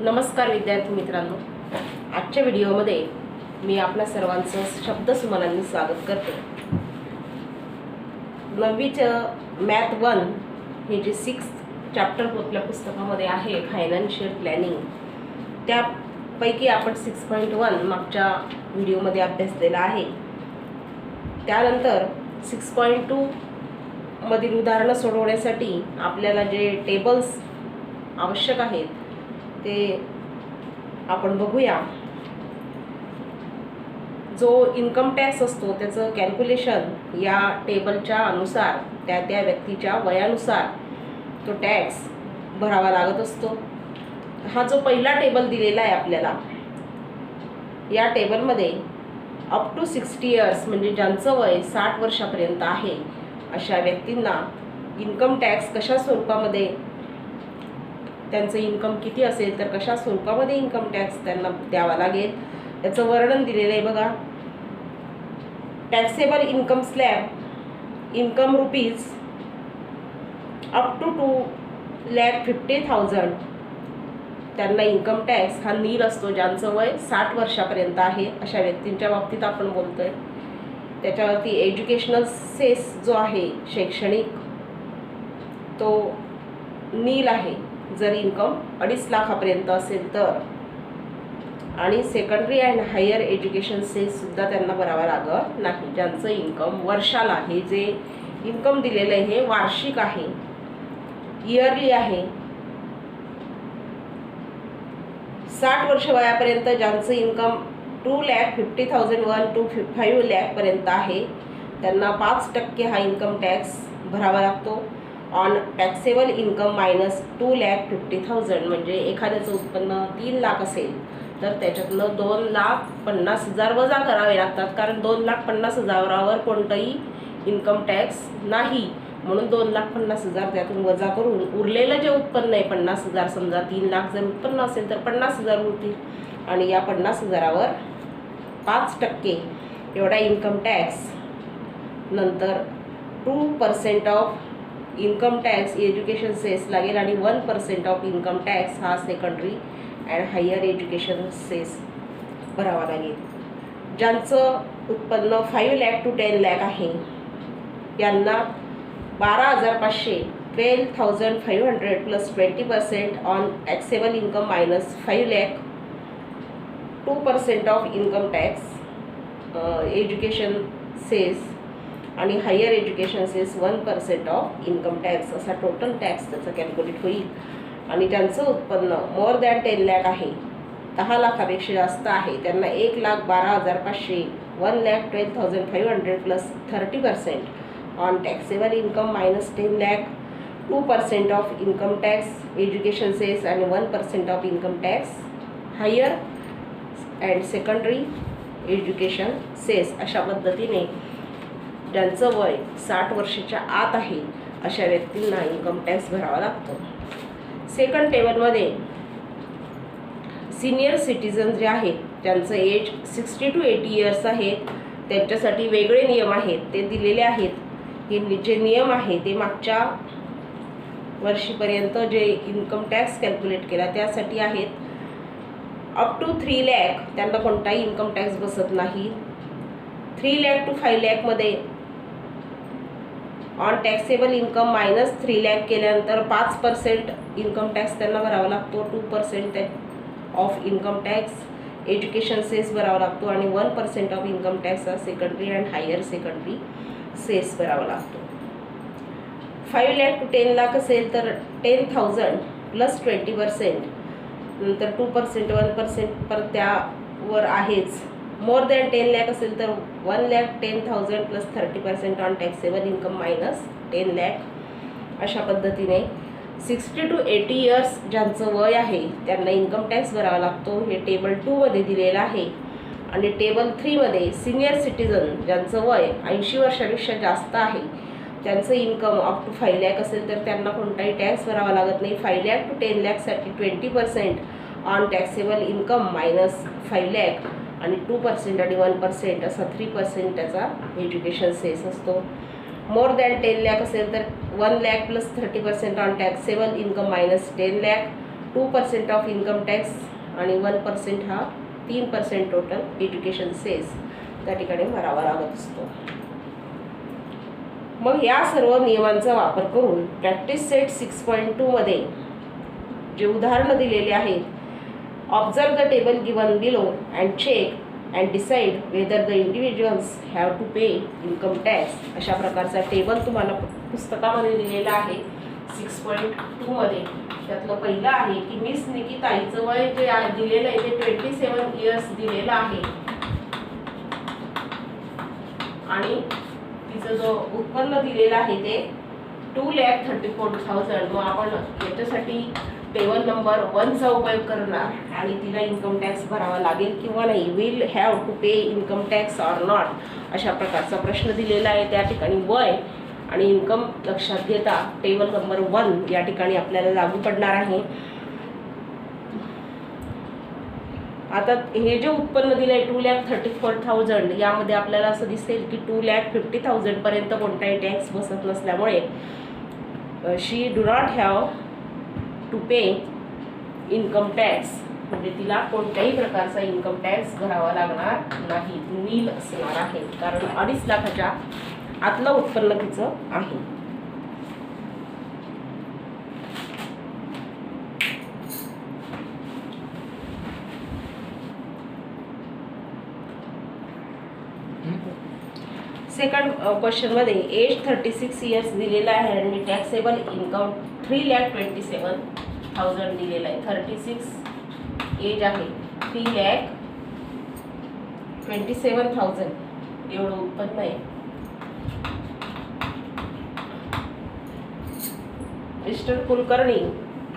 नमस्कार विद्यार्थी मित्रांनो, आजच्या व्हिडिओमध्ये मी आपल्या सर्वांचं शब्दसुमनांनी स्वागत करते। 9वीचं मॅथ 1 हे जे 6th चॅप्टर आपल्या पुस्तकामध्ये आहे फायनान्शियल प्लॅनिंग, त्यापैकी आपण 6.1 मागच्या व्हिडिओमध्ये अभ्यासलेला आहे। त्यानंतर 6.2 मधील उदाहरणं सोडवण्यासाठी आपल्याला जे टेबल्स आवश्यक आहेत ते आपण बघूया। जो इन्कम टॅक्स असतो त्याचं कॅल्क्युलेशन या टेबलच्या अनुसार त्या व्यक्तीच्या वयानुसार तो टॅक्स भरावा लागत असतो। हा जो पहिला टेबल दिलेला आहे आपल्याला, या टेबलमध्ये अप टू 60 इयर्स म्हणजे ज्यांचं वय 60 वर्षापर्यंत आहे अशा व्यक्तींना इन्कम टॅक्स कशा स्वरूपामध्ये, त्यांचं इन्कम किती असेल तर कशा स्वरूपामध्ये इन्कम टॅक्स त्यांना द्यावा लागेल याचं वर्णन दिलेलं आहे बघा। Taxable income slab income rupees up to 2,50,000 त्यांना इन्कम टॅक्स हा नील असतो। ज्यांचं वय 60 वर्षापर्यंत आहे अशा व्यक्तींच्या बाबतीत आपण बोलतोय। त्याच्यावरती एज्युकेशनल सेस जो आहे शैक्षणिक, तो नील आहे जर इन्कम 2.5 लाखापर्यंत असेल तर। आणि secondary and higher education cess सुद्धा त्यांना भरावा लागत नाही ज्यांचं इन्कम वर्षाला, हे जे इन्कम दिलेलं आहे हे वार्षिक आहे, इयरली आहे। 60 वर्ष वयापर्यंत ज्यांचं इन्कम 2,50,000 to 5 लाख पर्यंत आहे त्यांना 5% हा इन्कम टॅक्स भरावा लागतो। ऑन टॅक्सेबल इन्कम मायनस 2,50,000 म्हणजे एखाद्याचं उत्पन्न 3 लाख असेल तर त्याच्यातनं 2,50,000 वजा करावे लागतात, कारण 2,50,000वर कोणतंही इन्कम टॅक्स नाही, म्हणून 2,50,000 त्यातून वजा करून उरलेलं जे उत्पन्न आहे 50,000, समजा 3 लाख जर उत्पन्न असेल तर 50,000 उरतील आणि या 50,000वर 5% एवढा इन्कम टॅक्स, नंतर 2% of income tax education cess लागेल आणि 1% ऑफ इन्कम टॅक्स हा secondary and higher education cess भरावा लागेल। ज्यांचं उत्पन्न 5 लाख to 10 लाख आहे यांना 12,500 12,500 plus 20% on taxable income minus 5 lakh 2% of income tax education cess आणि higher education cess 1% of income tax, असा टोटल टॅक्स त्याचा कॅल्क्युलेट होईल। आणि ज्यांचं उत्पन्न मोर दॅन 10 लाख आहे, 10 लाखापेक्षा जास्त आहे, त्यांना 1,12,500 1,12,500 plus 30% on taxable income minus 10 lakh 2% of income tax education cess आणि 1% of income tax higher and secondary education cess, अशा पद्धतीने ज्यांचं वय 60 वर्षाच्या आत आहे अशा व्यक्तींना इन्कम टॅक्स भरावा लागतो। सेकंड टेबलमध्ये सिनियर सिटीजन जे आहेत ज्यांचं एज 60 to 80 इयर्स आहेत त्यांच्यासाठी वेगळे नियम आहेत, ते दिलेले आहेत। हे जे नियम आहे ते मागच्या वर्षीपर्यंत जे इन्कम टॅक्स कॅल्क्युलेट केला त्यासाठी आहेत। अप टू 3 लाख त्यांना कोणताही इन्कम टॅक्स बसत नाही। 3 लाख to 5 लाखमध्ये on taxable income minus 3 lakh केल्यानंतर 5% इन्कम टॅक्स त्यांना भरावा लागतो, 2% of income tax education cess भरावा लागतो आणि 1% ऑफ इन्कम टॅक्स हा secondary and higher secondary cess भरावा लागतो। 5 लाख to 10 लाख असेल तर 10,000 प्लस 20%, नंतर 2% 1% पर त्यावर आहेच। मोर दॅन 10 लाख असेल तर 1,10,000 plus 30% on taxable income minus 10 lakh. अशा पद्धतीने 60 to 80 इयर्स ज्यांचं वय आहे त्यांना इन्कम टॅक्स भरावा लागतो, हे टेबल 2 मध्ये दिलेलं आहे। आणि टेबल 3 मध्ये सिनियर सिटीजन ज्यांचं वय 80 वर्षापेक्षा जास्त आहे, त्यांचं इन्कम अप टू 5 लाख असेल तर त्यांना कोणताही टॅक्स भरावा लागत नाही। 5 lakh to 10 लाखसाठी 20% on taxable income minus 5 lakh आणि 2% आणि 1% असा 3% त्याचा एज्युकेशन सेस असतो। मोर दॅन 10 लाख असेल तर 1 lakh plus 30% on taxable income minus 10 lakh 2% of income tax आणि 1% हा 3% टोटल एज्युकेशन सेस त्या ठिकाणी भरावा लागत असतो. मग या सर्व नियमांचा वापर करून प्रॅक्टिस सेट 6.2 मध्ये जे उदाहरणं दिलेले आहेत, observe the table given below and check and decide whether the individuals have to pay income tax, अशा प्रकारचा टेबल तुम्हाला पुस्तकामध्ये दिलेला आहे 6.2 मध्ये. त्यातलं पहिलं आहे की मिस निकिताईचं वय जे दिलेलं आहे ते 27 इयर्स दिलेलं आहे आणि तिचं जो उत्पन्न दिलेलं आहे ते 2,34,000. मग आपण याच्यासाठी टेबल नंबर 1 चा उपयोग करणार आणि तिला इन्कम टॅक्स भरावा लागेल किंवा नाही, will have to pay income tax or not, अशा प्रकारचा प्रश्न दिलेला आहे. त्या ठिकाणी वय आणि इन्कम लक्षात घेता टेबल नंबर 1 या ठिकाणी आपल्याला लागू पडणार आहे. आता हे जे उत्पन्न दिलंय 2,34,000 यामध्ये आपल्याला असं दिसेल की 2,50,000 पर्यंत कोणताही टॅक्स बसत नसल्यामुळे she do not have to pay income tax, म्हणजे तिला कोणत्याही प्रकारचा इन्कम टॅक्स भरावा लागणार नाही, नील असणार आहे, कारण 2.5 लाखाच्या आतलं उत्पन्न तिचं आहे. सेकंड क्वेश्चन मध्ये एज 36 इयर्स दिलेला आहे आणि टॅक्सेबल इन्कम 3,27,000 दिलेला आहे. 36 एज आहे, 3,27,000 एवढं उत्पन्न आहे. मिस्टर कुलकर्णी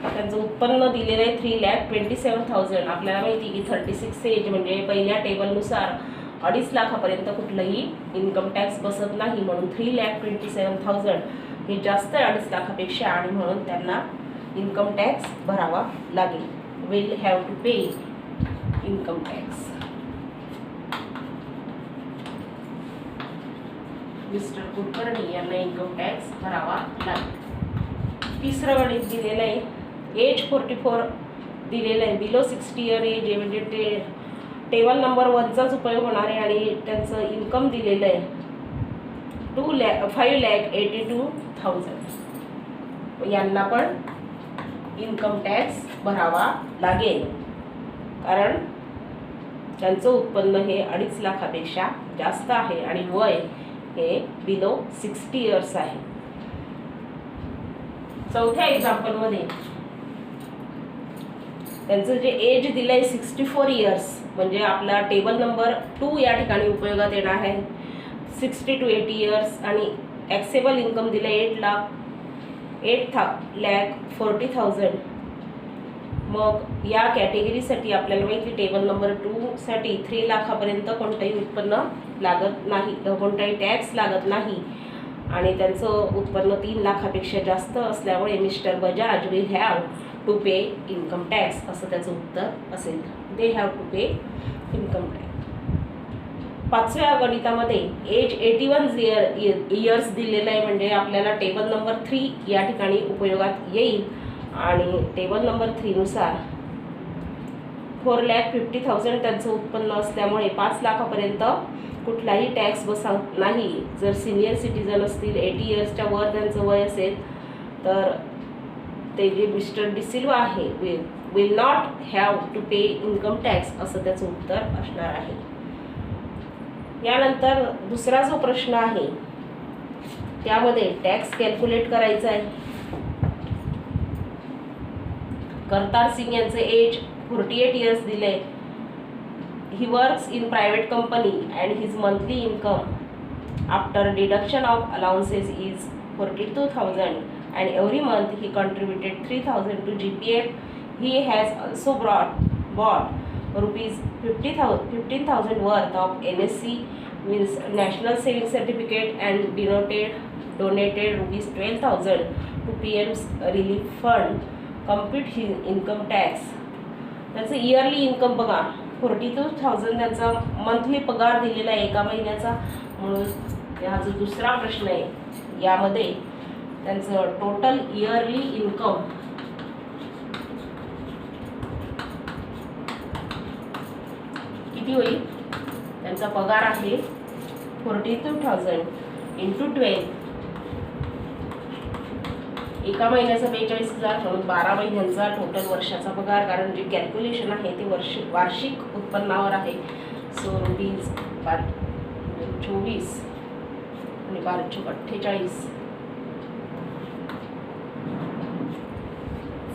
त्यांचं उत्पन्न दिलेलं आहे 3,27,000. आपल्याला माहिती की 36 एज म्हणजे पहिल्या टेबलनुसार 2.5 लाखापर्यंत कुठलंही इन्कम टॅक्स बसत नाही, म्हणून 3,27,000 हे जास्त आहे 2.5 लाखापेक्षा आणि म्हणून त्यांना इन्कम टॅक्स भरावा लागेल. Will have to pay income tax. Mister Kulkarni यांना इन्कम टॅक्स भरावा लागेल. तिसरं गणित दिलेलं आहे, एज 44 दिलेलं आहे, बिलो 60 इयर एज आहे, म्हणजे ते टेबल नंबर 1 चाच उपयोग होणार आहे आणि त्यांचं इन्कम दिलेलं आहे 5,82,000. यांना पण इन्कम टॅक्स भरावा लागेल कारण त्यांचं उत्पन्न हे 2.5 लाखापेक्षा जास्त आहे आणि वय हे बिलो 60 इयर्स आहे. चौथ्या एक्झाम्पलमध्ये त्यांचं जे एज दिलंय 64 इयर्स, म्हणजे आपला टेबल नंबर 2 या ठिकाणी उपयोगात येणार आहे. 60 to 80 इयर्स आणि टॅक्सेबल इन्कम दिलं 8,40,000. मग या कॅटेगरीसाठी आपल्याला माहिती टेबल नंबर 2 साठी 3 लाखापर्यंत कोणतंही उत्पन्न लागत नाही, कोणताही टॅक्स लागत नाही आणि त्यांचं उत्पन्न 3 लाखापेक्षा जास्त असल्यामुळे mister Bajaj will have to pay income tax असं त्याचं उत्तर असेल. They have to pay income tax. पाचव्या गणितामध्ये एज 81 इयर्स दिलेलं आहे, म्हणजे आपल्याला टेबल नंबर 3 या ठिकाणी उपयोगात येईल आणि टेबल नंबर 3 नुसार 4,50,000 त्यांचं उत्पन्न असल्यामुळे 5 लाखापर्यंत कुठलाही टॅक्स बसत नाही. जर सिनियर सिटीजन असतील 80 इयर्सच्या वर त्यांचं वय असेल तर ते जे मिस्टर डिसिल्वा आहे will not have to pay income tax असं त्याचं उत्तर असणार आहे. यानंतर दुसरा जो प्रश्न आहे त्यामध्ये टॅक्स कॅल्क्युलेट करायचा आहे. करतार सिंग यांचं एज 48 इयर्स दिले. He works in private company and his monthly income after deduction of allowances is 42,000 and every month he contributed 3,000 to GPF. He has also bought rupees 15,000 worth of NSC means National Saving Certificate and donated rupees 12,000 to PM's Relief Fund. Compute his income tax. त्याचं yearly income बघा 42,000 त्यांचा monthly पगार दिलेला आहे एका महिन्याचा, म्हणून हा जो दुसरा प्रश्न आहे यामध्ये त्यांचं टोटल इयरली इन्कम किती होईल? त्यांचा पगार आहे 42,000 इंटू 12, एका महिन्याचा 42,000 म्हणून 12 महिन्यांचा टोटल वर्षाचा पगार. कारण जे कॅल्क्युलेशन आहे ते वार्षिक उत्पन्नावर आहे. सो रुपीज 24 आणि 12,48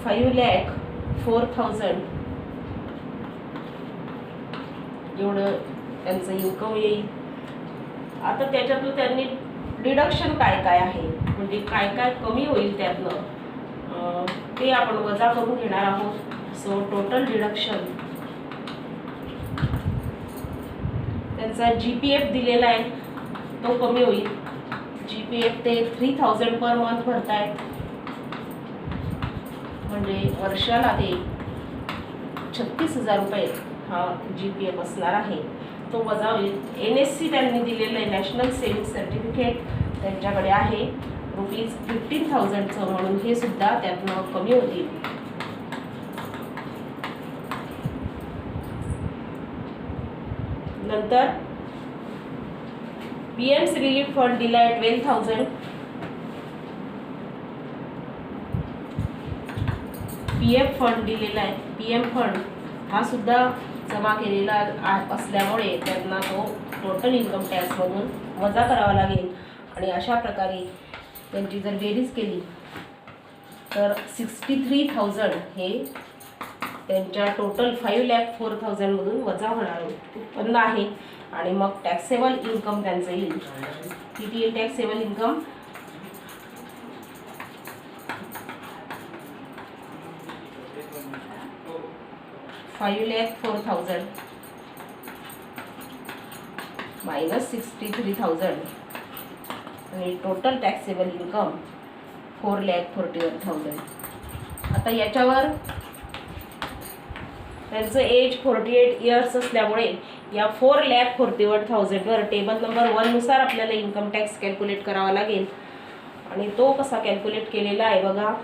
5,04,000 एवढं त्यांचं इन्कम येईल. आता त्याच्यातून त्यांनी डिडक्शन काय काय आहे, म्हणजे काय काय कमी होईल त्यातनं ते आपण वजा करून घेणार आहोत. सो टोटल डिडक्शन त्यांचा GPF दिलेला आहे तो कमी होईल. GPF ते 3,000 पर मंथ भरतायत, म्हणजे वर्षाला ते 36,000 रुपये हा GPF असणार आहे, तो वजा होईल. NSC त्यांनी दिलेलं आहे, नॅशनल सेविंग सर्टिफिकेट त्यांच्याकडे आहे रुपीज 15,000चं, म्हणून हे सुद्धा त्यातनं कमी होतील. नंतर PM's रिलीफ फंड दिला आहे 12,000. PF फंड दिलेला आहे. PM फंड हा सुद्धा जमा केलेला असल्यामुळे त्यांना तो टोटल इन्कम टॅक्समधून वजा करावा लागेल. आणि अशा प्रकारे त्यांची जर बेरीज केली तर 63,000 हे त्यांच्या टोटल 5,04,000 मधून वजा होणार उत्पन्न आहे. आणि मग टॅक्सेबल इन्कम त्यांचं येईल. किती येईल टॅक्सेबल इन्कम? $5,04,000 मायनस 63,000 आणि टोटल टॅक्सेबल इन्कम 4,41,000. आता याच्यावर त्यांचं एज 48 इयर्स असल्यामुळे या 4,41,000 वर टेबल नंबर 1 नुसार आपल्याला इन्कम टॅक्स कॅल्क्युलेट करावा लागेल. आणि तो कसा कॅल्क्युलेट केलेला आहे बघा.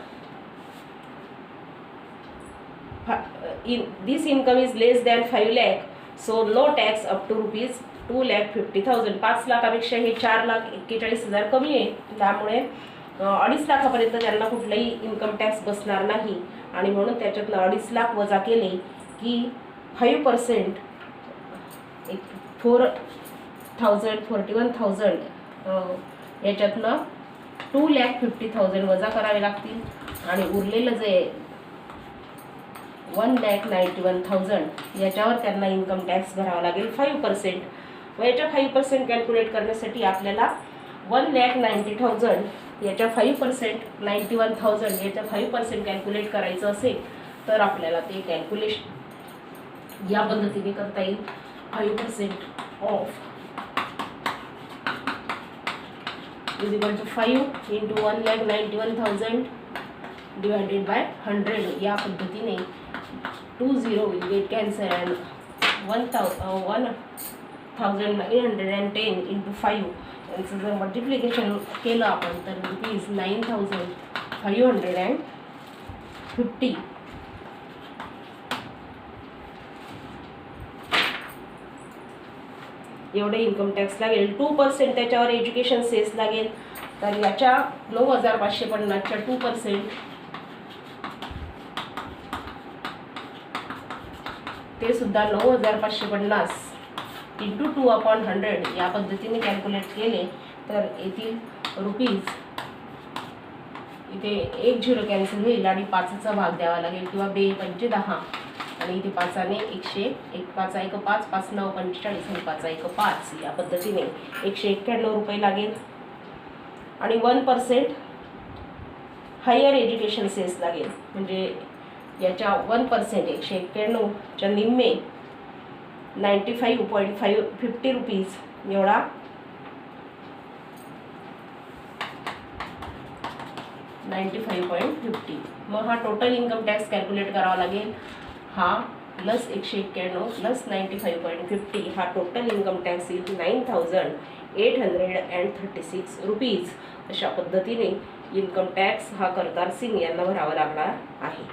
This income is less than 5 lakh, so no tax up to rupees 2,50,000. 5 लाखापेक्षा हे 4,41,000 कमी आहे, त्यामुळे 2.5 लाखापर्यंत त्यांना कुठलाही इन्कम टॅक्स बसणार नाही. आणि म्हणून त्याच्यातनं 2.5 लाख वजा केले की 5% 4,000 41,000 याच्यातनं 2,50,000 वजा करावे लागतील. आणि उरलेलं जे 1,91,000 याच्यावर त्यांना इन्कम टॅक्स भरावा लागेल 5%. व याच्या 5% कॅल्क्युलेट करण्यासाठी आपल्याला 1,90,000 याच्या 5% 91,000 याच्या 5% कॅल्क्युलेट करायचं असेल तर आपल्याला ते कॅल्क्युलेशन या पद्धतीने करता येईल. 5% of is equal to 5 into 1,91,000 divided by 100. या पद्धतीने 20 will get cancel and 1,910 into 5 यांचं जर मल्टिप्लिकेशन केलं आपण तर रुपीज 9,550 एवढे इन्कम टॅक्स लागेल. 2% त्याच्यावर एज्युकेशन सेस लागेल. तर याच्या 9,550च्या 2% ते सुद्धा 9,550 इंटू 2/100 या पद्धतीने कॅल्क्युलेट केले तर येथील रुपीज, इथे 1 0 कॅन्सल होईल आणि 5चा भाग द्यावा लागेल किंवा 2×5 = 10 आणि इथे 5ने 100 1 5 1 5 5 9 45 आणि 5 1 5 या पद्धतीने 191 रुपये लागेल. आणि 1% हायर एज्युकेशन सेस लागेल, म्हणजे याच्या 1% 191च्या निम्मे 95.50 रुपीज एवढा 95.50. मग हा टोटल इन्कम टॅक्स कॅल्क्युलेट करावा लागेल. हा प्लस 191 प्लस 95.50 हा टोटल इन्कम टॅक्स येईल 9,836 रुपीज. अशा पद्धतीने इन्कम टॅक्स हा करतार सिंग यांना भरावा लागणार आहे.